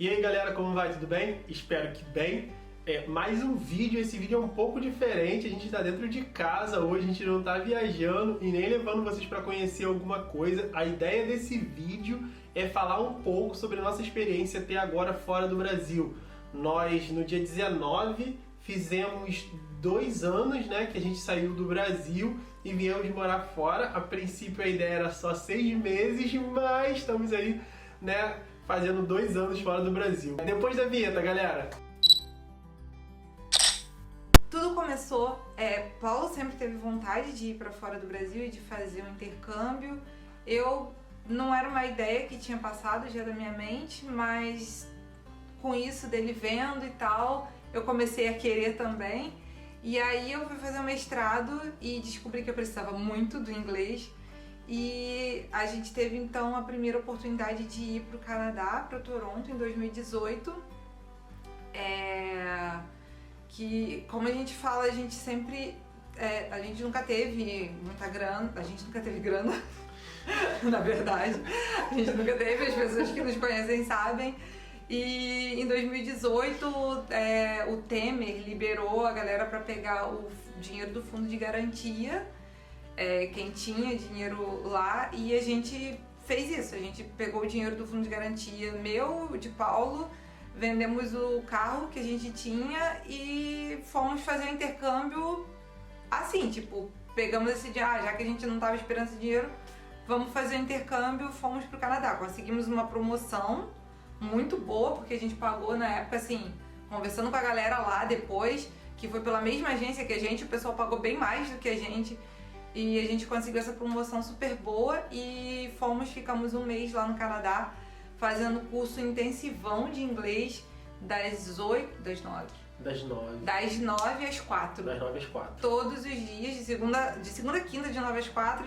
E aí galera, como vai? Tudo bem? Espero que bem. Mais um vídeo, esse vídeo é um pouco diferente, a gente está dentro de casa hoje, a gente não está viajando e nem levando vocês para conhecer alguma coisa. A ideia desse vídeo é falar um pouco sobre a nossa experiência até agora fora do Brasil. Nós, no dia 19, fizemos 2 anos, né, que a gente saiu do Brasil e viemos morar fora. A princípio a ideia era só 6 meses, mas estamos aí, né, fazendo 2 anos fora do Brasil. Depois da vinheta, galera! Tudo começou, Paulo sempre teve vontade de ir para fora do Brasil e de fazer um intercâmbio. Eu não era uma ideia que tinha passado já da minha mente, mas com isso dele vendo e tal, eu comecei a querer também. E aí eu fui fazer um mestrado e descobri que eu precisava muito do inglês. E a gente teve então a primeira oportunidade de ir para o Canadá, para Toronto, em 2018. Que, como a gente fala, a gente sempre... a gente nunca teve muita grana, a gente nunca teve grana, na verdade. A gente nunca teve, as pessoas que nos conhecem sabem. E em 2018, o Temer liberou a galera para pegar o dinheiro do fundo de garantia, quem tinha dinheiro lá, e a gente fez isso. A gente pegou o dinheiro do fundo de garantia meu, de Paulo, vendemos o carro que a gente tinha e fomos fazer o intercâmbio assim, tipo, pegamos esse dia, já que a gente não estava esperando esse dinheiro, vamos fazer o intercâmbio, fomos pro Canadá. Conseguimos uma promoção muito boa, porque a gente pagou na época, assim, conversando com a galera lá depois, que foi pela mesma agência que a gente, o pessoal pagou bem mais do que a gente, e a gente conseguiu essa promoção super boa e ficamos um mês lá no Canadá, fazendo curso intensivão de inglês das 9 às 4. Das 9 às 4. Todos os dias, de segunda a quinta, de 9 às 4,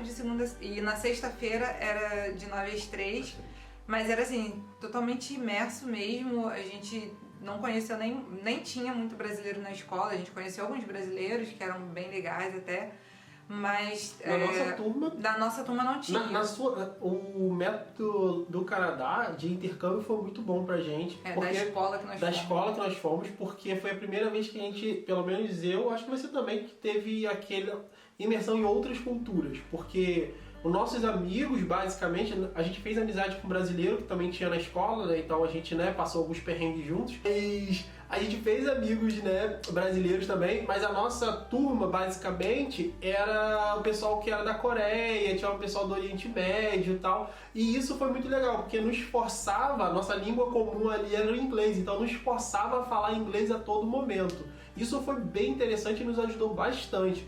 e na sexta-feira era de 9 às 3. Mas era assim, totalmente imerso mesmo. A gente não conheceu nem tinha muito brasileiro na escola. A gente conheceu alguns brasileiros que eram bem legais até. Mas da nossa turma não tinha. O método do Canadá de intercâmbio foi muito bom pra gente. Da escola que nós fomos, porque foi a primeira vez que a gente, pelo menos eu, acho que você também, que teve aquela imersão em outras culturas. Porque os nossos amigos, basicamente, a gente fez amizade com um brasileiro que também tinha na escola, né? Então a gente, né, passou alguns perrengues juntos. A gente fez amigos, né, brasileiros também, mas a nossa turma, basicamente, era o pessoal que era da Coreia, tinha o pessoal do Oriente Médio e tal. E isso foi muito legal, porque nos forçava, a nossa língua comum ali era o inglês, então nos forçava a falar inglês a todo momento. Isso foi bem interessante e nos ajudou bastante.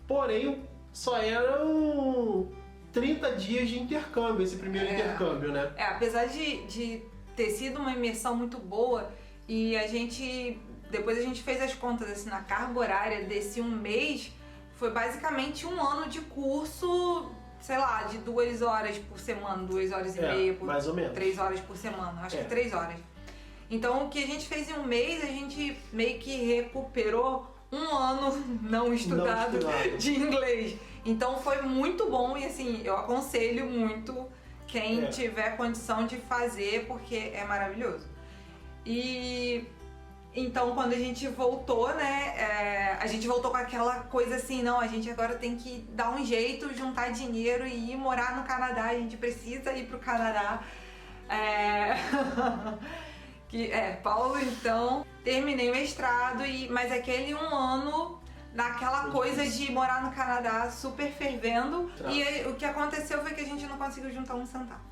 Porém, só eram 30 dias de intercâmbio, esse primeiro intercâmbio, né? Apesar de ter sido uma imersão muito boa, e depois a gente fez as contas, assim, na carga horária desse um mês, foi basicamente um ano de curso, sei lá, de 2 horas por semana, 2 horas e meia, mais ou menos. 3 horas por semana, acho que 3 horas. Então o que a gente fez em um mês, a gente meio que recuperou um ano não estudado de inglês. Então foi muito bom e assim, eu aconselho muito quem tiver condição de fazer, porque é maravilhoso. E então quando a gente voltou, né, a gente voltou com aquela coisa assim, não, a gente agora tem que dar um jeito, juntar dinheiro e ir morar no Canadá, a gente precisa ir pro Canadá. Paulo, então, terminei o mestrado, mas aquele um ano naquela coisa de morar no Canadá super fervendo, e o que aconteceu foi que a gente não conseguiu juntar um centavo.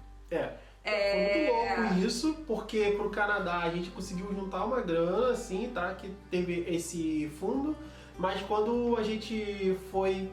Foi muito louco isso, porque pro Canadá a gente conseguiu juntar uma grana, assim, tá? Que teve esse fundo, mas quando a gente foi,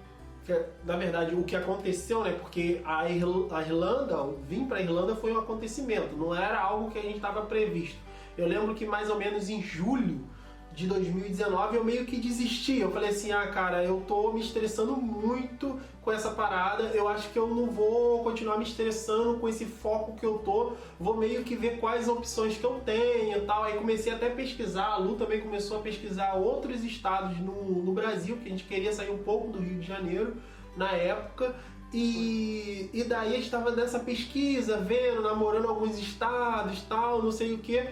na verdade, o que aconteceu, né? Porque a Irlanda, vir pra Irlanda foi um acontecimento, não era algo que a gente estava previsto. Eu lembro que mais ou menos em julho de 2019 eu meio que desisti. Eu falei assim, cara, eu tô me estressando muito com essa parada, eu acho que eu não vou continuar me estressando com esse foco que eu tô, vou meio que ver quais opções que eu tenho e tal. Aí comecei até a pesquisar, a Lu também começou a pesquisar outros estados no Brasil, que a gente queria sair um pouco do Rio de Janeiro na época. E daí a gente estava nessa pesquisa, vendo, namorando alguns estados, tal, não sei o que.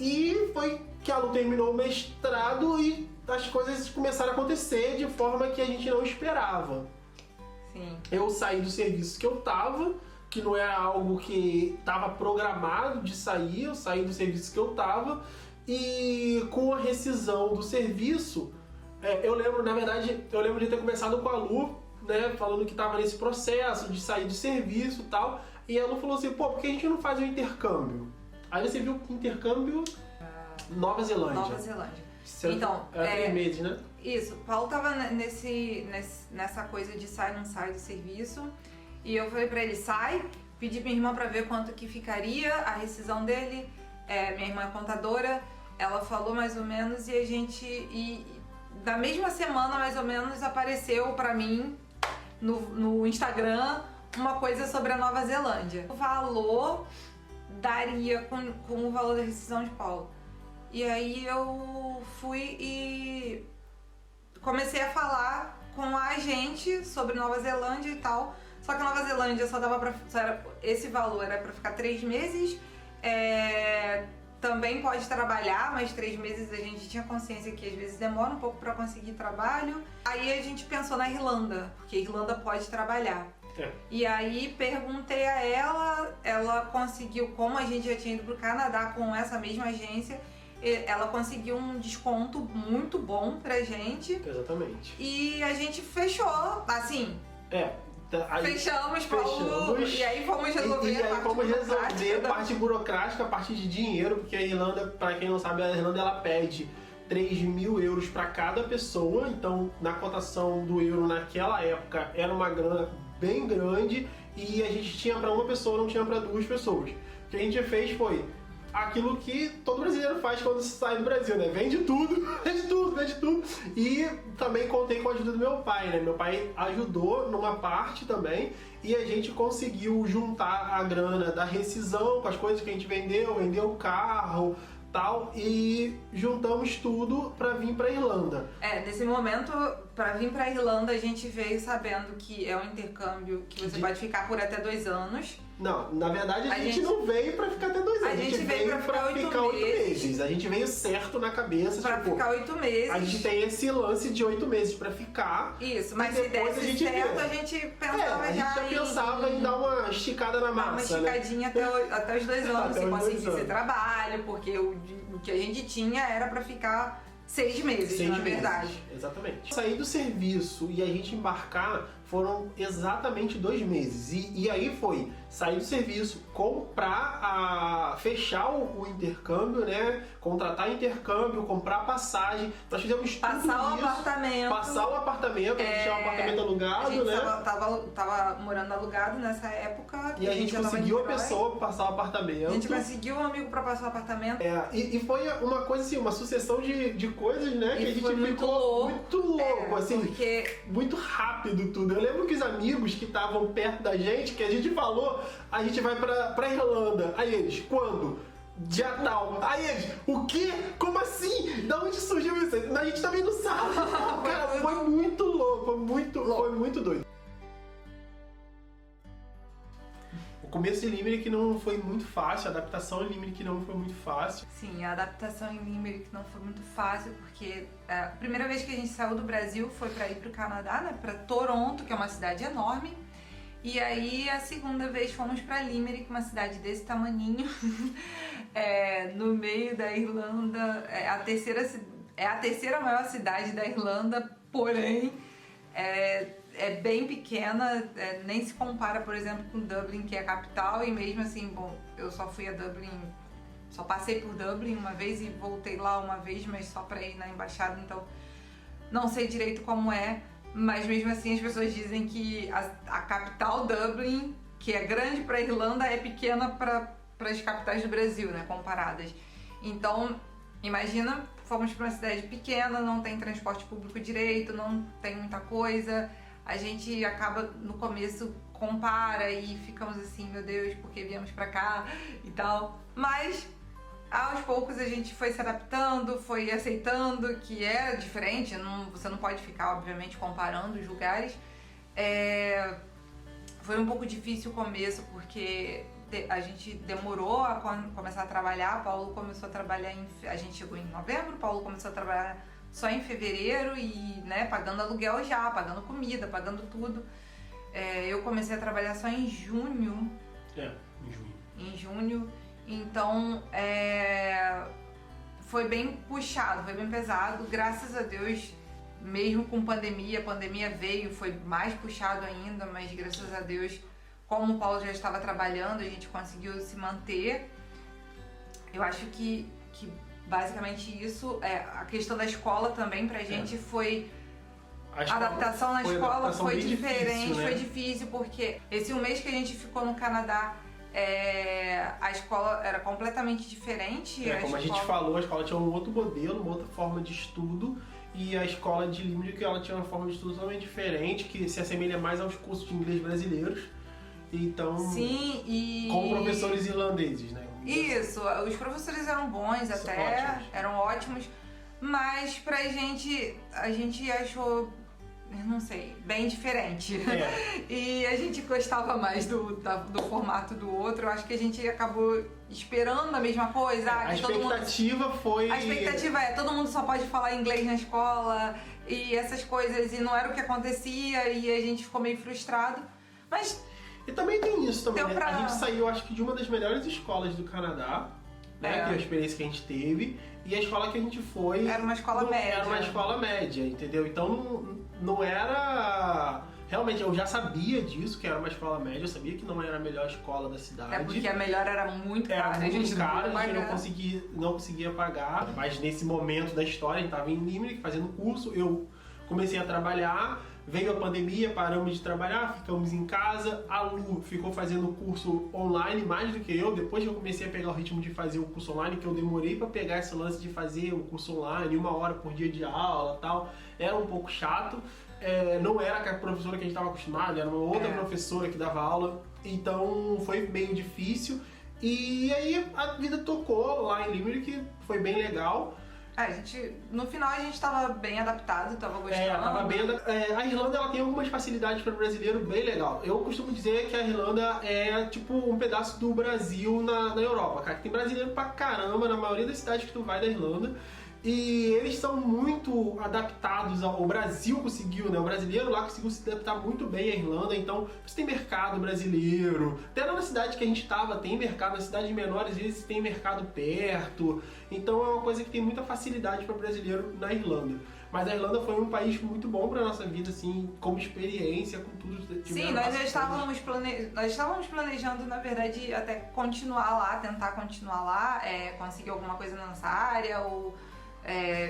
E foi que a Lu terminou o mestrado e as coisas começaram a acontecer de forma que a gente não esperava. Sim. Eu saí do serviço que eu tava, que não era algo que estava programado de sair, eu saí do serviço que eu tava, e com a rescisão do serviço, eu lembro de ter conversado com a Lu, né, falando que estava nesse processo de sair do serviço e tal, e a Lu falou assim, pô, por que a gente não faz um intercâmbio? Aí você viu o intercâmbio Nova Zelândia. Nova Zelândia. Então, era 3 meses, né? Isso, o Paulo tava nessa coisa de sai ou não sai do serviço, e eu falei pra ele, sai, pedi pra minha irmã pra ver quanto que ficaria a rescisão dele, minha irmã é contadora, ela falou mais ou menos, e a gente, da mesma semana mais ou menos, apareceu pra mim no Instagram uma coisa sobre a Nova Zelândia. O valor daria com o valor da rescisão de Paulo. E aí eu fui e comecei a falar com a agente sobre Nova Zelândia e tal. Só que Nova Zelândia esse valor era pra ficar 3 meses. Também pode trabalhar, mas 3 meses a gente tinha consciência que às vezes demora um pouco pra conseguir trabalho. Aí a gente pensou na Irlanda, porque a Irlanda pode trabalhar. E aí perguntei a ela conseguiu, como a gente já tinha ido pro Canadá com essa mesma agência, ela conseguiu um desconto muito bom pra gente. Exatamente. E a gente fechou, assim. Fechamos, Paulo. E aí fomos resolver a parte burocrática, a parte de dinheiro, porque a Irlanda, pra quem não sabe, a Irlanda ela pede 3.000 euros para cada pessoa. Então, na cotação do euro naquela época, era uma grana bem grande e a gente tinha para uma pessoa, não tinha para 2 pessoas. O que a gente fez foi aquilo que todo brasileiro faz quando sai do Brasil, né? Vende tudo, vende tudo. E também contei com a ajuda do meu pai, né? Meu pai ajudou numa parte também e a gente conseguiu juntar a grana da rescisão com as coisas que a gente vendeu o carro, tal, e juntamos tudo pra vir pra Irlanda. Nesse momento, pra vir pra Irlanda, a gente veio sabendo que é um intercâmbio que você pode ficar por até 2 anos. Não, na verdade a gente não veio pra ficar até 2 anos. A gente veio pra ficar 8 meses. A gente veio certo na cabeça. Pra ficar 8 meses. A gente tem esse lance de 8 meses pra ficar. Isso, mas se desse certo, a gente pensava a gente já pensava em dar uma esticada na massa, uma esticadinha até os 2 anos, se conseguisse trabalho, porque o que a gente tinha era pra ficar 6 meses, na verdade. Exatamente. Sair do serviço e a gente embarcar foram exatamente 2 meses. E aí foi sair do serviço, fechar o intercâmbio, né? Contratar intercâmbio, comprar passagem. Nós fizemos tudo Passar o apartamento. A gente tinha um apartamento alugado, a gente né? Tava morando alugado nessa época. E a gente conseguiu a pessoa pra passar o apartamento. A gente conseguiu um amigo pra passar o apartamento. E foi uma coisa assim, uma sucessão de coisas, né? Que a gente ficou muito louco, assim, muito rápido tudo. Eu lembro que os amigos que estavam perto da gente, que a gente falou, a gente vai pra Irlanda. Aí eles, quando? Dia tal. Aí eles, o quê? Como assim? Da onde surgiu isso? A gente também não sabe. Cara, foi muito louco, foi muito doido. O começo de Limerick não foi muito fácil, a adaptação em Limerick não foi muito fácil. Sim, a adaptação em Limerick não foi muito fácil, porque a primeira vez que a gente saiu do Brasil foi pra ir pro Canadá, né, pra Toronto, que é uma cidade enorme. E aí a segunda vez fomos pra Limerick, uma cidade desse tamaninho, no meio da Irlanda, é a terceira maior cidade da Irlanda, porém é bem pequena, nem se compara, por exemplo, com Dublin, que é a capital, e mesmo assim, bom, eu só fui a Dublin, só passei por Dublin uma vez e voltei lá uma vez, mas só pra ir na embaixada, então não sei direito como é, mas mesmo assim as pessoas dizem que a capital Dublin, que é grande pra Irlanda, é pequena para as capitais do Brasil, né, comparadas. Então, imagina, fomos pra uma cidade pequena, não tem transporte público direito, não tem muita coisa. A gente acaba, no começo, compara e ficamos assim, meu Deus, por que viemos pra cá e tal. Mas, aos poucos, a gente foi se adaptando, foi aceitando que era diferente. Você não pode ficar, obviamente, comparando os lugares. Foi um pouco difícil o começo, porque a gente demorou a começar a trabalhar. Paulo começou a trabalhar a gente chegou em novembro, Paulo começou a trabalhar só em fevereiro e, né, pagando aluguel já, pagando comida, pagando tudo. Eu comecei a trabalhar só em junho. Em junho. Em junho. Então, foi bem puxado, foi bem pesado. Graças a Deus, mesmo com pandemia, a pandemia veio, foi mais puxado ainda, mas graças a Deus, como o Paulo já estava trabalhando, a gente conseguiu se manter. Eu acho que basicamente isso, a questão da escola também pra gente foi... A adaptação na escola foi diferente, difícil, né? Foi difícil, porque esse 1 mês que a gente ficou no Canadá, a escola era completamente diferente. Como a gente falou, a escola tinha um outro modelo, uma outra forma de estudo, e a escola de Limerick, ela tinha uma forma de estudo totalmente diferente, que se assemelha mais aos cursos de inglês brasileiros. Então, sim, e... com professores irlandeses, né? Isso, os professores eram bons até, ótimos. Eram ótimos, mas pra gente, a gente achou, eu não sei, bem diferente. E a gente gostava mais do formato do outro. Eu acho que a gente acabou esperando a mesma coisa. A expectativa foi... A expectativa todo mundo só pode falar inglês na escola e essas coisas, e não era o que acontecia, e a gente ficou meio frustrado. Mas... E também tem isso também, né? A gente saiu, acho que, de uma das melhores escolas do Canadá, né? Que é a experiência que a gente teve. E a escola que a gente foi... Era uma escola média. Era uma escola média, entendeu? Então não era... Realmente, eu já sabia disso, que era uma escola média. Eu sabia que não era a melhor escola da cidade. É porque a melhor era muito cara. Era muito caro, a gente não conseguia pagar. Mas nesse momento da história, a gente estava em Limerick fazendo curso. Eu comecei a trabalhar. Veio a pandemia, paramos de trabalhar, ficamos em casa. A Lu ficou fazendo o curso online mais do que eu. Depois que eu comecei a pegar o ritmo de fazer o curso online, que eu demorei para pegar esse lance de fazer o curso online, 1 hora por dia de aula e tal, era um pouco chato. Não era a professora que a gente estava acostumado, era uma outra professora que dava aula. Então foi meio difícil. E aí a vida tocou lá em Limerick, foi bem legal. No final a gente estava bem adaptado, estava gostando. A Irlanda, ela tem algumas facilidades para o brasileiro bem legal. Eu costumo dizer que a Irlanda é tipo um pedaço do Brasil na Europa, cara. Tem brasileiro pra caramba na maioria das cidades que tu vai da Irlanda. E eles são muito adaptados ao... O Brasil conseguiu, né? O brasileiro lá conseguiu se adaptar muito bem à Irlanda. Então, você tem mercado brasileiro. Até na cidade que a gente estava, tem mercado. Nas cidades menores, às vezes, tem mercado perto. Então, é uma coisa que tem muita facilidade para o brasileiro na Irlanda. Mas a Irlanda foi um país muito bom para nossa vida, assim, como experiência, com tudo. Sim, nós já estávamos planejando, na verdade, até continuar lá, tentar continuar lá, conseguir alguma coisa na nossa área, ou...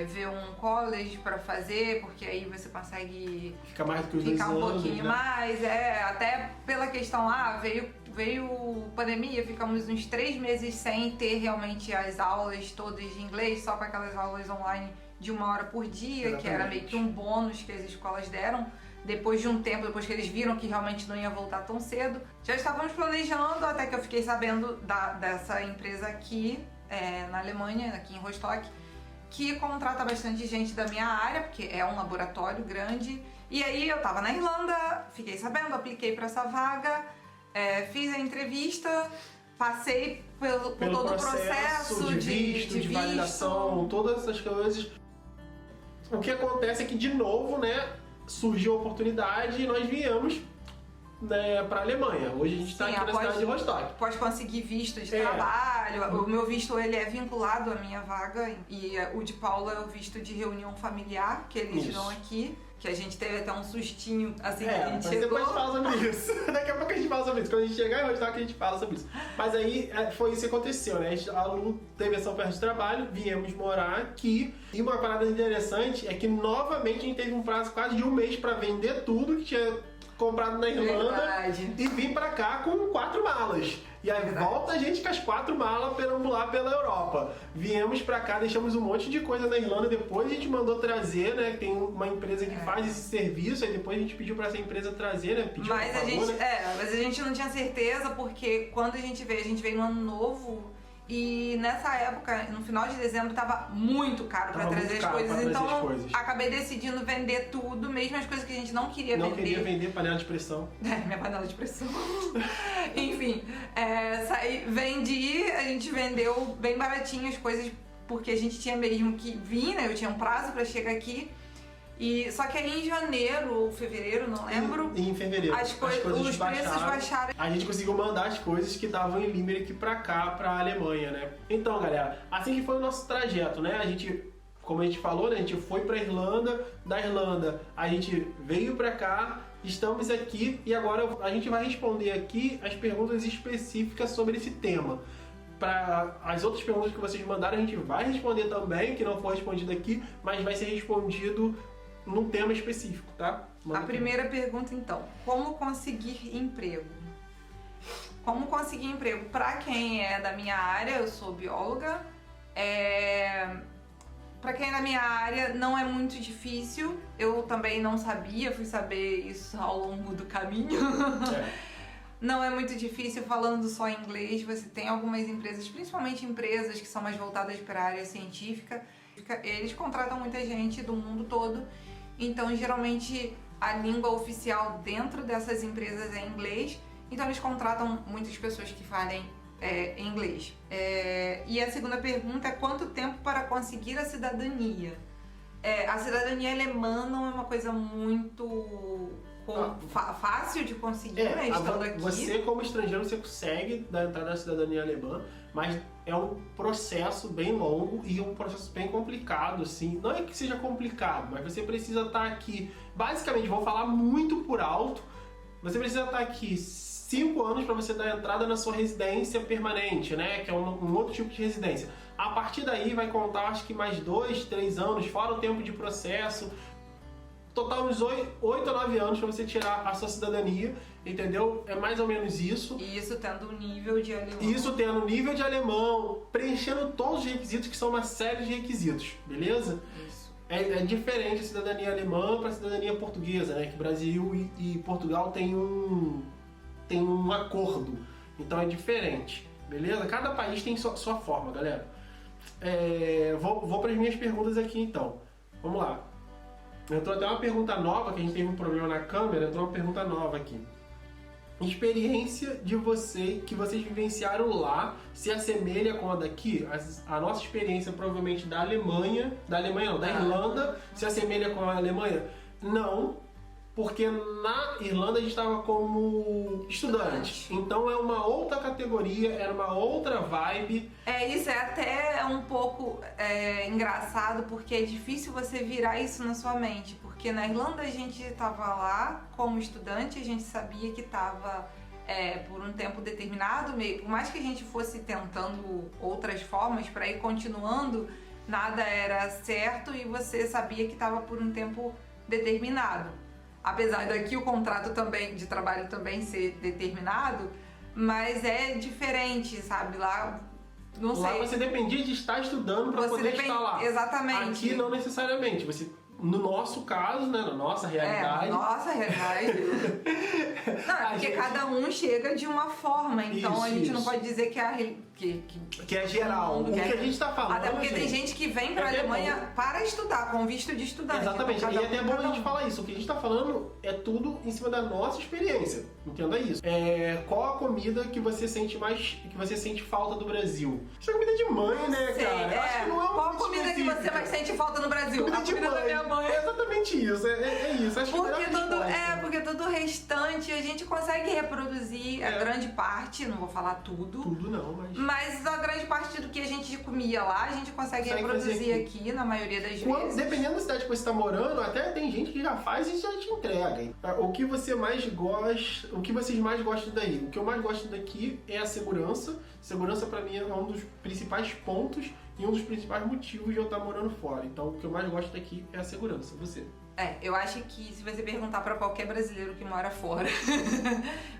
ver um college pra fazer, porque aí você consegue ficar mais do que os 2 anos, um pouquinho né? mais, até pela questão lá, veio pandemia, ficamos uns 3 meses sem ter realmente as aulas todas de inglês, só com aquelas aulas online de 1 hora por dia. Exatamente. Que era meio que um bônus que as escolas deram. Depois de um tempo, depois que eles viram que realmente não ia voltar tão cedo, já estávamos planejando, até que eu fiquei sabendo dessa empresa aqui na Alemanha, aqui em Rostock, que contrata bastante gente da minha área, porque é um laboratório grande. E aí eu tava na Irlanda, fiquei sabendo, apliquei para essa vaga, fiz a entrevista, passei por todo o processo de visto, de validação, todas essas coisas. O que acontece é que, de novo, né, surgiu a oportunidade e nós viemos, né, para a Alemanha. Hoje a gente está aqui na cidade de Rostock. Pode conseguir visto de trabalho. O meu visto, ele é vinculado à minha vaga, e o de Paulo é o visto de reunião familiar, que eles dão aqui. Que a gente teve até um sustinho assim que a gente chegou. Depois a gente fala sobre isso. Daqui a pouco a gente fala sobre isso. Quando a gente chegar em Rostock, a gente fala sobre isso. Mas aí foi isso que aconteceu, né? A Lu teve essa oferta de trabalho, viemos morar aqui. E uma parada interessante é que novamente a gente teve um prazo quase de 1 mês para vender tudo que tinha comprado na Irlanda. Verdade. E vim pra cá com 4 malas. E aí volta a gente com as 4 malas perambular pela Europa. Viemos pra cá, deixamos um monte de coisa na Irlanda, depois a gente mandou trazer, né? Tem uma empresa que faz esse serviço, aí depois a gente pediu pra essa empresa trazer, né? Pediu mas a gente não tinha certeza, porque quando a gente veio no ano novo, E nessa época, no final de dezembro, tava muito caro pra trazer as coisas. Então, acabei decidindo vender tudo, mesmo as coisas que a gente não queria vender. Não queria vender panela de pressão. Minha panela de pressão. Enfim, vendi, a gente vendeu bem baratinho as coisas, porque a gente tinha mesmo que vir, né? Eu tinha um prazo pra chegar aqui. Só que aí em janeiro ou fevereiro, não lembro. Em fevereiro. Os preços baixaram. A gente conseguiu mandar as coisas que estavam em Limerick pra cá, pra Alemanha, né? Então, galera, assim que foi o nosso trajeto, né? Como a gente falou, né? A gente foi pra Irlanda, da Irlanda a gente veio pra cá, estamos aqui e agora a gente vai responder aqui as perguntas específicas sobre esse tema. Para as outras perguntas que vocês mandaram, a gente vai responder também, que não foi respondido aqui, mas vai ser respondido num tema específico, tá? A primeira pergunta, então, como conseguir emprego? Como conseguir emprego? Para quem é da minha área, eu sou bióloga, para quem é da minha área não é muito difícil, eu também não sabia, fui saber isso ao longo do caminho. Não é muito difícil, falando só em inglês, você tem algumas empresas, principalmente empresas que são mais voltadas para a área científica, eles contratam muita gente do mundo todo. Então, geralmente, a língua oficial dentro dessas empresas é inglês, então eles contratam muitas pessoas que falem inglês. E a segunda pergunta é quanto tempo para conseguir a cidadania? A cidadania alemã não é uma coisa muito fácil de conseguir, né, estando aqui. Você, como estrangeiro, você consegue entrar na cidadania alemã, mas é um processo bem longo e um processo bem complicado, assim. Não é que seja complicado, mas você precisa estar aqui. Basicamente, vou falar muito por alto, você precisa estar aqui 5 anos para você dar entrada na sua residência permanente, né? Que é um outro tipo de residência. A partir daí vai contar, acho que mais 2, 3 anos, fora o tempo de processo. Total uns 8 ou 9 anos para você tirar a sua cidadania, entendeu? É mais ou menos isso. E isso tendo um nível de alemão. Isso tendo nível de alemão, preenchendo todos os requisitos, que são uma série de requisitos, beleza? Isso. É diferente a cidadania alemã para a cidadania portuguesa, né? Que Brasil e Portugal tem um acordo, então é diferente, beleza? Cada país tem sua forma, galera. Vou para as minhas perguntas aqui, então. Vamos lá. Entrou até uma pergunta nova, que a gente teve um problema na câmera, entrou uma pergunta nova aqui. Experiência de que vocês vivenciaram lá se assemelha com a daqui? A nossa experiência provavelmente da Irlanda se assemelha com a Alemanha? Não, porque na Irlanda a gente estava como estudante. Então é uma outra categoria, era uma outra vibe. Isso é até um pouco engraçado, porque é difícil você virar isso na sua mente. Porque na Irlanda a gente estava lá como estudante, a gente sabia que estava por um tempo determinado, por mais que a gente fosse tentando outras formas para ir continuando, nada era certo e você sabia que estava por um tempo determinado. Apesar daqui o contrato também de trabalho também ser determinado, mas é diferente, sabe? Lá, não sei. Lá você dependia de estar estudando para poder estar lá. Exatamente. Aqui não necessariamente. No nosso caso, né, na nossa realidade. Nossa realidade. Não, é porque cada um chega de uma forma, então a gente não pode dizer que é geral. O que a gente está falando. Até porque tem gente que vem para a Alemanha para estudar, com visto de estudante. Exatamente. Então, e até é bom a gente falar isso. O que a gente está falando é tudo em cima da nossa experiência. Entenda isso. Qual a comida que você sente falta do Brasil? Isso é comida de mãe, né, cara? Eu acho que não é qual a comida que você mais sente falta no Brasil? Comida a comida da minha mãe. É exatamente isso. É isso. Acho porque todo o restante a gente consegue reproduzir a grande parte, não vou falar tudo. Tudo não, mas a grande parte do que a gente comia lá, a gente consegue reproduzir aqui na maioria das vezes. Dependendo da cidade que você está morando, até tem gente que já faz e já te entrega. O que você mais gosta, o que vocês mais gostam daí? O que eu mais gosto daqui é a segurança. Segurança para mim é um dos principais pontos e um dos principais motivos de eu estar morando fora. Então, o que eu mais gosto daqui é a segurança. Você? Eu acho que se você perguntar para qualquer brasileiro que mora fora,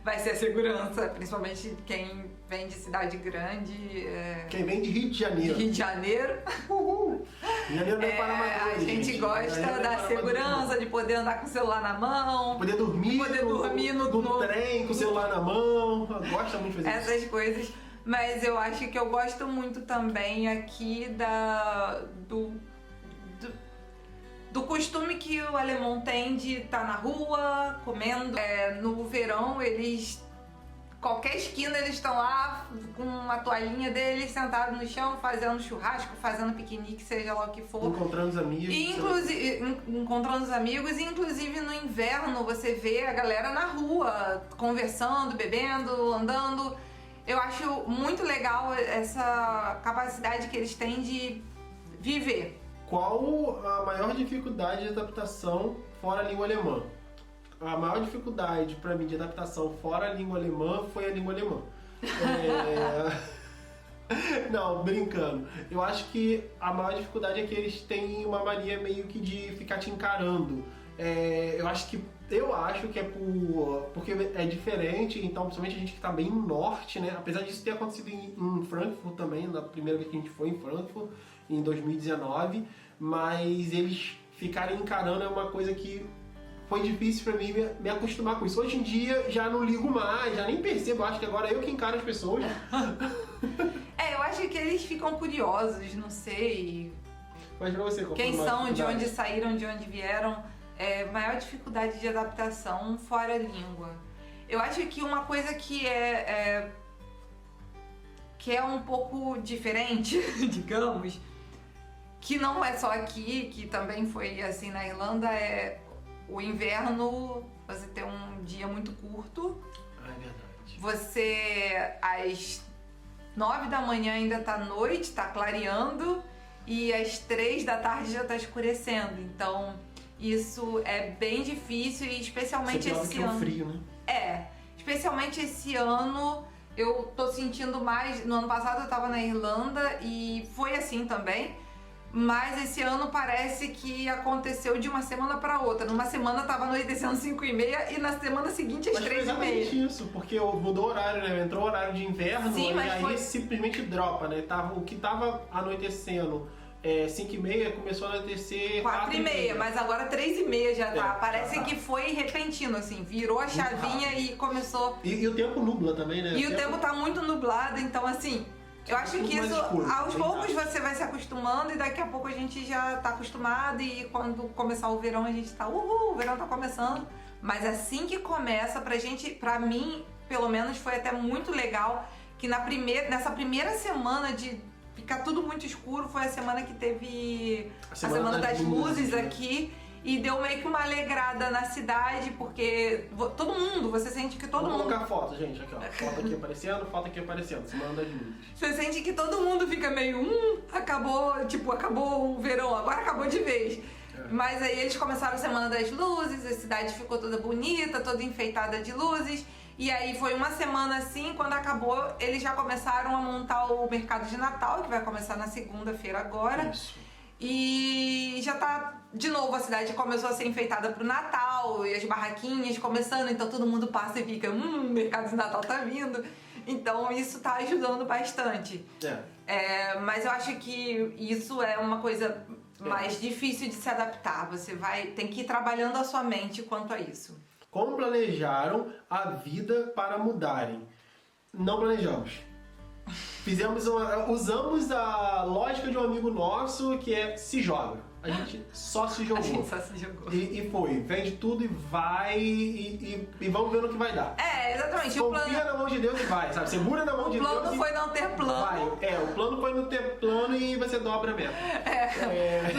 vai ser a segurança, principalmente quem vem de cidade grande. Quem vem de Rio de Janeiro. Rio de Janeiro. Uhul. Janeiro não é para a gente gosta da segurança, de poder andar com o celular na mão. Poder dormir no trem com o celular na mão. Gosta muito de fazer essas coisas. Mas eu acho que eu gosto muito também aqui do costume que o alemão tem de estar na rua, comendo. No verão, qualquer esquina eles estão lá com uma toalhinha deles, sentados no chão, fazendo churrasco, fazendo piquenique, seja lá o que for. Encontrando os amigos. Encontrando os amigos, e inclusive no inverno você vê a galera na rua, conversando, bebendo, andando. Eu acho muito legal essa capacidade que eles têm de viver. Qual a maior dificuldade de adaptação fora a língua alemã? A maior dificuldade para mim de adaptação fora a língua alemã foi a língua alemã. Não, brincando. Eu acho que a maior dificuldade é que eles têm uma mania meio que de ficar te encarando. Eu acho que é porque é diferente, então principalmente a gente que está bem no norte, né? Apesar disso ter acontecido em Frankfurt também, na primeira vez que a gente foi em Frankfurt, em 2019, mas eles ficarem encarando é uma coisa que foi difícil pra mim me acostumar com isso. Hoje em dia já não ligo mais, já nem percebo, acho que agora é eu que encaro as pessoas. Eu acho que eles ficam curiosos, não sei. Mas pra você, qual quem são, de onde saíram, de onde vieram. Maior dificuldade de adaptação fora a língua. Eu acho que uma coisa que é um pouco diferente, digamos, que não é só aqui, que também foi assim na Irlanda, é o inverno, você tem um dia muito curto. É verdade. Você, às 9 da manhã ainda tá noite, tá clareando, e às 3 da tarde já tá escurecendo. Então, isso é bem difícil, e especialmente esse ano. Frio, né? Especialmente esse ano, eu tô sentindo mais. No ano passado eu tava na Irlanda e foi assim também. Mas esse ano parece que aconteceu de uma semana para outra. Numa semana tava anoitecendo 5h30 e na semana seguinte às 3h30. Mas foi exatamente isso, porque mudou o horário, né? Entrou o horário de inverno. Sim, e aí simplesmente dropa, né? O que tava anoitecendo 5h30 começou a anoitecer 4h30, mas agora 3h30 já tá. Parece que foi repentino, assim, virou a chavinha e começou. E o tempo nubla também, né? E o tempo tá muito nublado, então assim. Eu acho que isso, aos poucos você vai se acostumando, e daqui a pouco a gente já tá acostumado, e quando começar o verão a gente tá, o verão tá começando. Mas assim que começa, pra mim, pelo menos, foi até muito legal que nessa primeira semana de ficar tudo muito escuro, foi a semana que teve a Semana das Luzes aqui. E deu meio que uma alegrada na cidade, porque você sente que todo mundo... Vou colocar foto, gente, aqui ó, foto aqui aparecendo, Semana das Luzes. Você sente que todo mundo fica meio, acabou o verão, agora acabou de vez. Mas aí eles começaram a Semana das Luzes, a cidade ficou toda bonita, toda enfeitada de luzes. E aí foi uma semana assim, quando acabou, eles já começaram a montar o mercado de Natal, que vai começar na segunda-feira agora. Isso. E já tá, de novo, a cidade começou a ser enfeitada pro Natal, e as barraquinhas começando, então todo mundo passa e fica, o mercado de Natal tá vindo. Então isso tá ajudando bastante. Mas eu acho que isso é uma coisa mais difícil de se adaptar. Você tem que ir trabalhando a sua mente quanto a isso. Como planejaram a vida para mudarem? Não planejamos. Usamos a lógica de um amigo nosso, que é se joga. A gente só se jogou. A gente só se jogou. E foi. Vende tudo e vai e vamos ver no que vai dar. Exatamente. Confia na mão de Deus e vai, sabe? Segura na mão de Deus. O plano foi não ter plano. Vai. O plano foi não ter plano e você dobra mesmo.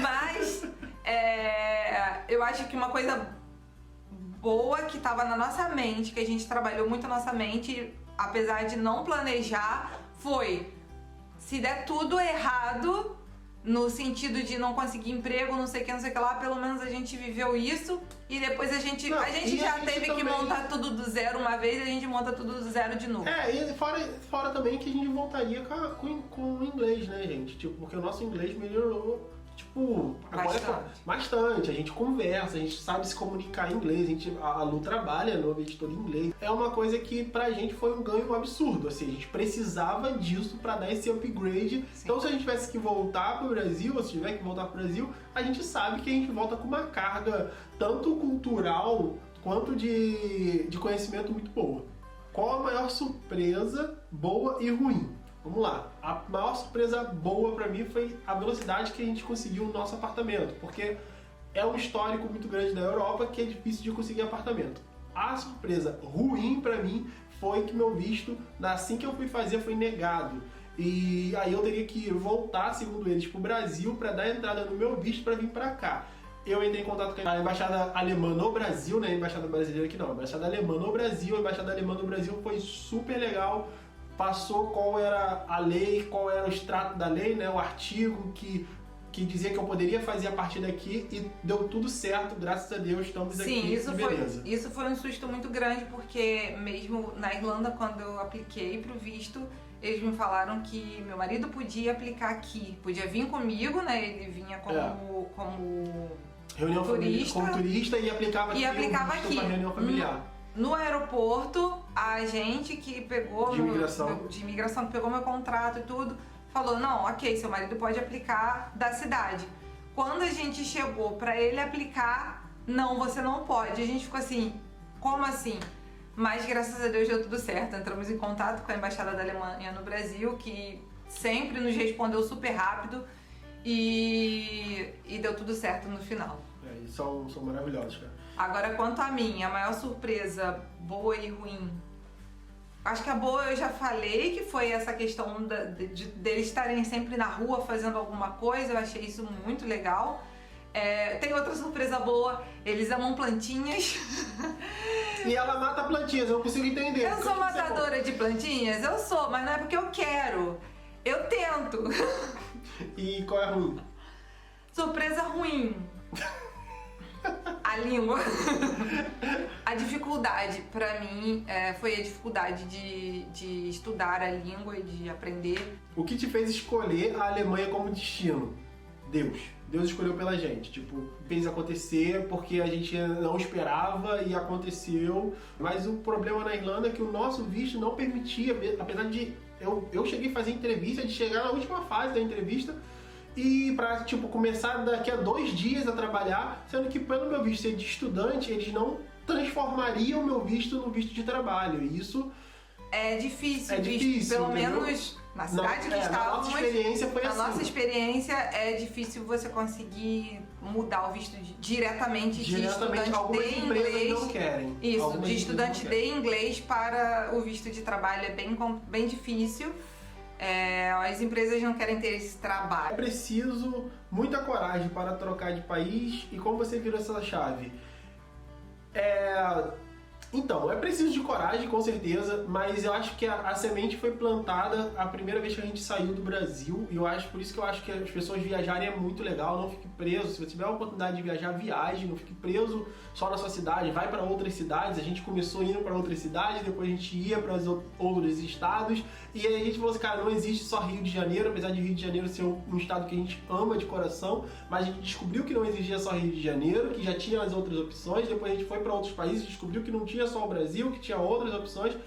Mas eu acho que uma coisa boa que estava na nossa mente, que a gente trabalhou muito a nossa mente, apesar de não planejar, foi: se der tudo errado, no sentido de não conseguir emprego, não sei o que lá, pelo menos a gente viveu isso, e depois a gente já teve que montar tudo do zero uma vez, a gente monta tudo do zero de novo. E fora também que a gente voltaria com o inglês, né, gente? Tipo, porque o nosso inglês melhorou, agora bastante. A gente conversa, a gente sabe se comunicar em inglês, a Lu trabalha no editor em inglês. É uma coisa que pra gente foi um ganho absurdo, assim, a gente precisava disso pra dar esse upgrade. Sim. Então se a gente tivesse que voltar pro Brasil, ou se tiver que voltar pro Brasil, a gente sabe que a gente volta com uma carga tanto cultural quanto de conhecimento muito boa. qual a maior surpresa boa e ruim? Vamos lá. A maior surpresa boa pra mim foi a velocidade que a gente conseguiu no nosso apartamento, porque é um histórico muito grande da Europa que é difícil de conseguir apartamento. A surpresa ruim pra mim foi que meu visto, assim que eu fui fazer, foi negado. E aí eu teria que voltar, segundo eles, pro Brasil para dar entrada no meu visto para vir para cá. Eu entrei em contato com a embaixada alemã no Brasil, né? A embaixada brasileira aqui não, a embaixada alemã no Brasil. A embaixada alemã no Brasil foi super legal. Passou qual era a lei, qual era o extrato da lei, né? O artigo que dizia que eu poderia fazer a partir daqui e deu tudo certo, graças a Deus, estamos aqui, beleza. Isso foi um susto muito grande, porque mesmo na Irlanda, quando eu apliquei pro visto, eles me falaram que meu marido podia aplicar aqui, podia vir comigo, né? Ele vinha como reunião turista, como turista e aplicava aqui para reunião familiar. No aeroporto, a gente que pegou de imigração que pegou meu contrato e tudo, falou, não, ok, seu marido pode aplicar da cidade. Quando a gente chegou para ele aplicar, não, você não pode. A gente ficou assim, como assim? Mas graças a Deus deu tudo certo. Entramos em contato com a Embaixada da Alemanha no Brasil, que sempre nos respondeu super rápido e deu tudo certo no final. E são maravilhosos, cara. Agora, quanto a mim, a maior surpresa, boa e ruim, acho que a boa eu já falei, que foi essa questão deles estarem sempre na rua fazendo alguma coisa, eu achei isso muito legal. Tem outra surpresa boa, eles amam plantinhas. E ela mata plantinhas, eu não consigo entender. Eu sou matadora de plantinhas? Eu sou, mas não é porque eu quero. Eu tento. E qual é a ruim? Surpresa ruim. A língua. A dificuldade, pra mim, foi a dificuldade de estudar a língua e de aprender. O que te fez escolher a Alemanha como destino? Deus. Deus escolheu pela gente, tipo, fez acontecer porque a gente não esperava e aconteceu. Mas o problema na Irlanda é que o nosso visto não permitia, apesar de eu cheguei a fazer entrevista, de chegar na última fase da entrevista e pra, tipo, começar daqui a 2 dias a trabalhar, sendo que pelo meu visto ser de estudante, eles não transformariam o meu visto no visto de trabalho. E isso é difícil, pelo menos na cidade que estávamos. Nossa experiência foi assim. Na nossa experiência é difícil você conseguir mudar o visto diretamente de estudante de inglês. Não querem. Isso, de estudante de inglês para o visto de trabalho é bem difícil. As empresas não querem ter esse trabalho. É preciso muita coragem para trocar de país. E como você virou essa chave? Então, é preciso de coragem, com certeza, mas eu acho que a semente foi plantada a primeira vez que a gente saiu do Brasil, e por isso que eu acho que as pessoas viajarem é muito legal, não fique preso. Se você tiver a oportunidade de viajar, viaje, não fique preso só na sua cidade, vai para outras cidades. A gente começou indo para outras cidades, depois a gente ia para outros estados, e aí a gente falou assim, cara, não existe só Rio de Janeiro, apesar de Rio de Janeiro ser um estado que a gente ama de coração, mas a gente descobriu que não existia só Rio de Janeiro, que já tinha as outras opções. Depois a gente foi para outros países, descobriu que não tinha só o Brasil, que tinha outras opções.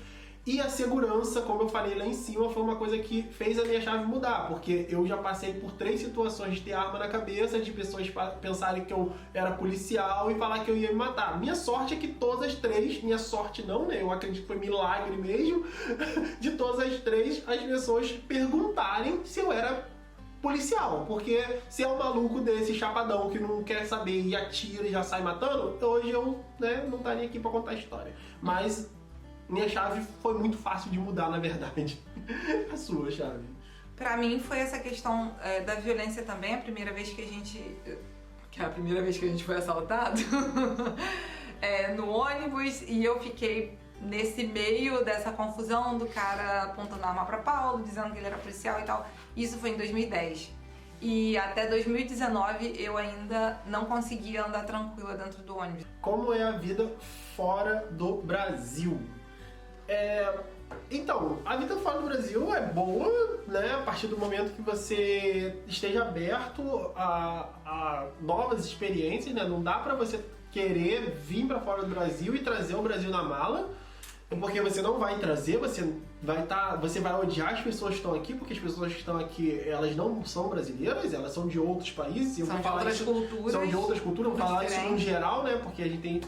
E a segurança, como eu falei lá em cima, foi uma coisa que fez a minha chave mudar, porque eu já passei por 3 situações de ter arma na cabeça, de pessoas pensarem que eu era policial e falar que eu ia me matar. Minha sorte é que todas as 3, minha sorte não, né? Eu acredito que foi milagre mesmo, de todas as 3, as pessoas perguntarem se eu era policial, porque se é um maluco desse chapadão que não quer saber e atira e já sai matando, hoje eu, né, não estaria aqui pra contar a história. Mas minha chave foi muito fácil de mudar, na verdade. A sua chave? Pra mim foi essa questão da violência também, a primeira vez que a gente foi assaltado no ônibus, e eu fiquei nesse meio dessa confusão do cara apontando a arma pra Paulo, dizendo que ele era policial e tal. Isso foi em 2010. E até 2019 eu ainda não conseguia andar tranquila dentro do ônibus. Como é a vida fora do Brasil? Então, a vida fora do Brasil é boa, né? A partir do momento que você esteja aberto a novas experiências, né? Não dá pra você querer vir pra fora do Brasil e trazer o Brasil na mala, porque você não vai trazer, você vai odiar as pessoas que estão aqui, porque as pessoas que estão aqui, elas não são brasileiras, elas são de outros países. São de outras culturas. São de outras culturas, vou falar isso no geral, né? Porque a gente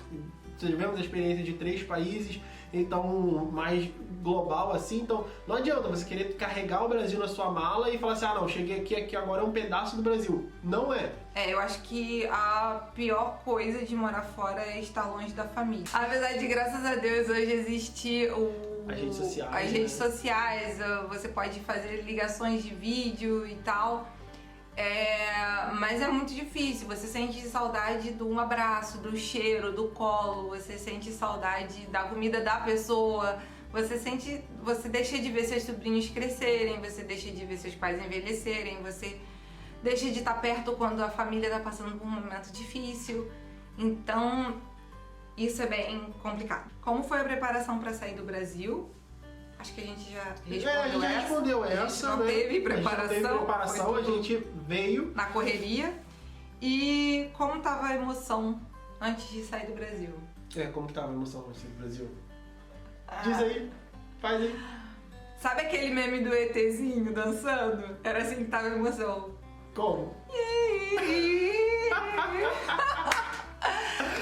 tivemos a experiência de 3 países então mais global assim. Então não adianta você querer carregar o Brasil na sua mala e falar assim, ah não, cheguei aqui agora é um pedaço do Brasil. Não é. Eu acho que a pior coisa de morar fora é estar longe da família. Apesar de, graças a Deus, hoje existe as redes sociais, você pode fazer ligações de vídeo e tal. Mas é muito difícil, você sente saudade de um abraço, do cheiro, do colo, você sente saudade da comida da pessoa, você deixa de ver seus sobrinhos crescerem, você deixa de ver seus pais envelhecerem, você deixa de estar perto quando a família está passando por um momento difícil. Então, isso é bem complicado. Como foi a preparação para sair do Brasil? Acho que a gente já respondeu essa. A gente não teve preparação, a gente veio na correria. E como tava a emoção antes de sair do Brasil? Como tava a emoção antes de sair do Brasil? Diz aí, faz aí. Sabe aquele meme do ETzinho dançando? Era assim que tava a emoção. Como?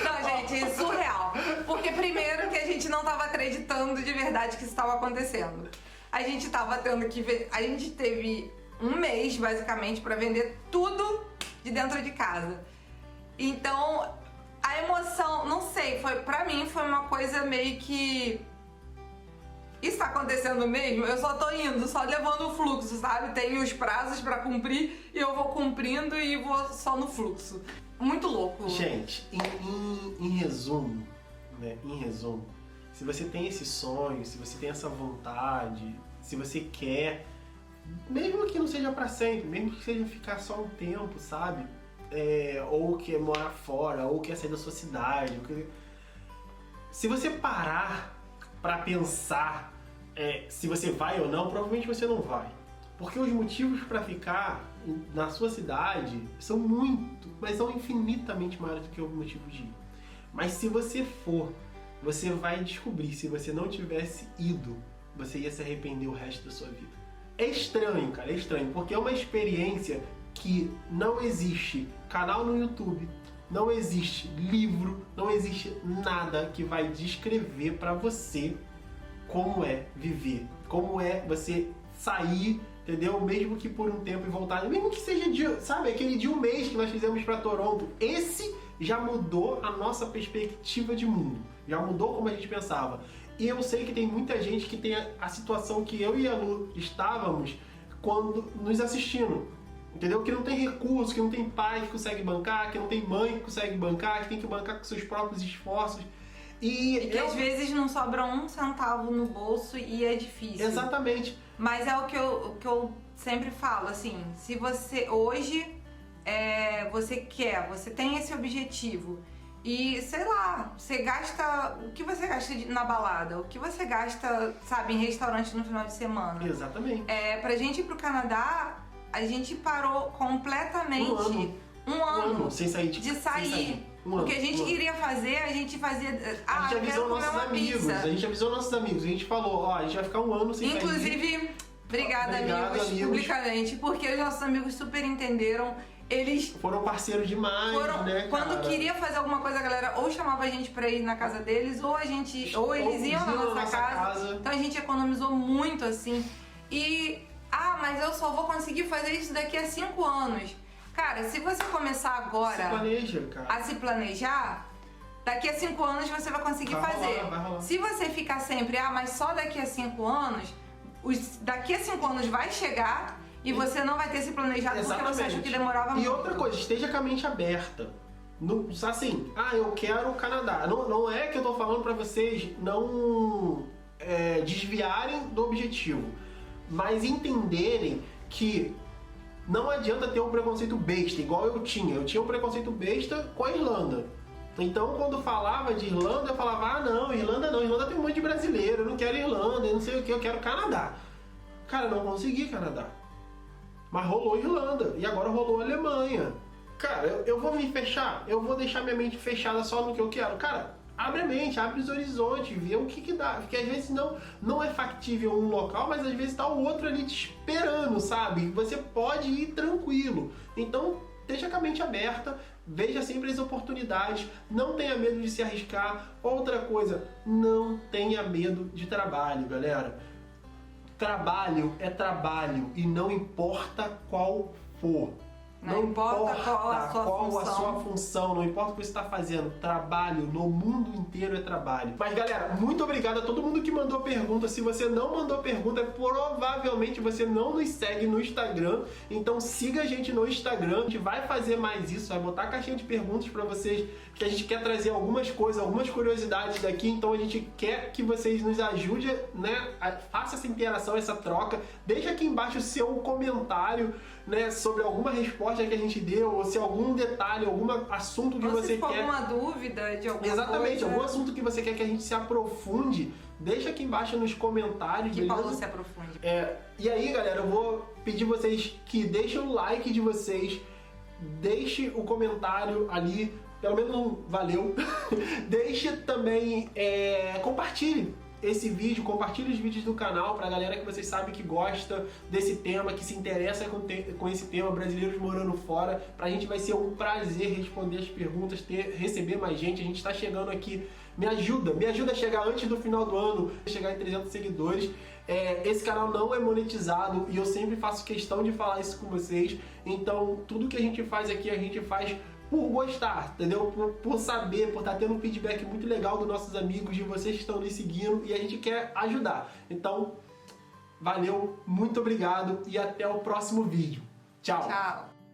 Não, gente, surreal. Porque primeiro que a gente não tava acreditando de verdade que isso estava acontecendo. A gente tava tendo que ver. A gente teve um mês, basicamente, pra vender tudo de dentro de casa. Então, a emoção, não sei, pra mim foi uma coisa meio que. Isso tá acontecendo mesmo? Eu só tô indo, só levando o fluxo, sabe? Tem os prazos pra cumprir e eu vou cumprindo e vou só no fluxo. Muito louco. Gente, em resumo, né? Em resumo, se você tem esse sonho, se você tem essa vontade, se você quer, mesmo que não seja pra sempre, mesmo que seja ficar só um tempo, sabe? Ou quer morar fora, ou quer sair da sua cidade. Se você parar pra pensar se você vai ou não, provavelmente você não vai. Porque os motivos pra ficar na sua cidade são muito, mas são infinitamente maiores do que o motivo de ir. Mas se você for, você vai descobrir, se você não tivesse ido, você ia se arrepender o resto da sua vida. É estranho, cara, é estranho, porque é uma experiência que não existe canal no YouTube, não existe livro, não existe nada que vai descrever pra você como é viver, como é você sair, entendeu? Mesmo que por um tempo e voltar, mesmo que seja de, sabe, aquele de um mês que nós fizemos pra Toronto, esse já mudou a nossa perspectiva de mundo, já mudou como a gente pensava. E eu sei que tem muita gente que tem a situação que eu e a Lu estávamos quando nos assistindo, entendeu? Que não tem recurso, que não tem pai que consegue bancar, que não tem mãe que consegue bancar, que tem que bancar com seus próprios esforços. E que às vezes não sobra um centavo no bolso e é difícil. Exatamente. Mas é o que eu sempre falo, assim, se você hoje você tem esse objetivo e, sei lá, você gasta, o que você gasta na balada, o que você gasta, sabe, em restaurante no final de semana. Exatamente. Pra gente ir pro Canadá, a gente parou completamente um ano sem sair de sair. O que a gente queria fazer, a gente fazia. A gente avisou nossos amigos. A gente avisou nossos amigos. A gente falou, ó, a gente vai ficar um ano sem sair. Inclusive, obrigada, amigos, publicamente, porque os nossos amigos super entenderam. Eles foram parceiros demais, né, cara? Quando queria fazer alguma coisa, a galera ou chamava a gente pra ir na casa deles, ou eles iam na nossa casa. Então a gente economizou muito, assim. E, mas eu só vou conseguir fazer isso daqui a 5 anos. Cara, se você começar agora a se planejar, daqui a 5 anos você vai conseguir fazer. Vai rolar. Se você ficar sempre, mas só daqui a 5 anos, daqui a 5 anos vai chegar e você não vai ter se planejado. Exatamente. Porque você achou que demorava muito. E outra coisa, esteja com a mente aberta. Não, assim, eu quero o Canadá. Não é que eu tô falando pra vocês não desviarem do objetivo, mas entenderem que não adianta ter um preconceito besta, igual eu tinha. Eu tinha um preconceito besta com a Irlanda. Então, quando falava de Irlanda, eu falava, não, Irlanda não. Irlanda tem um monte de brasileiro, eu não quero Irlanda, eu não sei o que, eu quero Canadá. Cara, não consegui Canadá. Mas rolou Irlanda, e agora rolou Alemanha. Cara, eu vou me fechar? Eu vou deixar minha mente fechada só no que eu quero? Cara, abre a mente, abre os horizontes, vê o que dá. Porque às vezes não é factível um local, mas às vezes tá o outro ali te esperando, sabe? Você pode ir tranquilo. Então esteja com a mente aberta, veja sempre as oportunidades, não tenha medo de se arriscar. Outra coisa, não tenha medo de trabalho, galera. Trabalho é trabalho e não importa qual for. Não importa qual a sua função, não importa o que você está fazendo, trabalho no mundo inteiro é trabalho. Mas galera, muito obrigado a todo mundo que mandou pergunta. Se você não mandou pergunta, provavelmente você não nos segue no Instagram, então siga a gente no Instagram. A gente vai fazer mais isso, vai botar a caixinha de perguntas para vocês, que a gente quer trazer algumas coisas, algumas curiosidades daqui, então a gente quer que vocês nos ajudem, né? Faça essa interação, essa troca. Deixa aqui embaixo o seu comentário, né, sobre alguma resposta que a gente deu, ou se algum detalhe, algum assunto que você quer. Alguma dúvida de alguma Exatamente, coisa. algum assunto que você quer que a gente se aprofunde, deixa aqui embaixo nos comentários. Que beleza? Paulo se aprofunde. E aí, galera, eu vou pedir vocês que deixem o like de vocês, deixe o comentário ali, pelo menos um valeu. Deixe também, compartilhe esse vídeo, compartilhe os vídeos do canal pra galera que vocês sabem que gosta desse tema, que se interessa com esse tema, brasileiros morando fora. Pra gente vai ser um prazer responder as perguntas, receber mais gente. A gente tá chegando aqui, me ajuda a chegar antes do final do ano, chegar em 300 seguidores. Esse canal não é monetizado e eu sempre faço questão de falar isso com vocês. Então tudo que a gente faz aqui, a gente faz por gostar, entendeu? Por saber, por estar tendo um feedback muito legal dos nossos amigos, de vocês que estão nos seguindo, e a gente quer ajudar. Então, valeu, muito obrigado e até o próximo vídeo. Tchau! Tchau!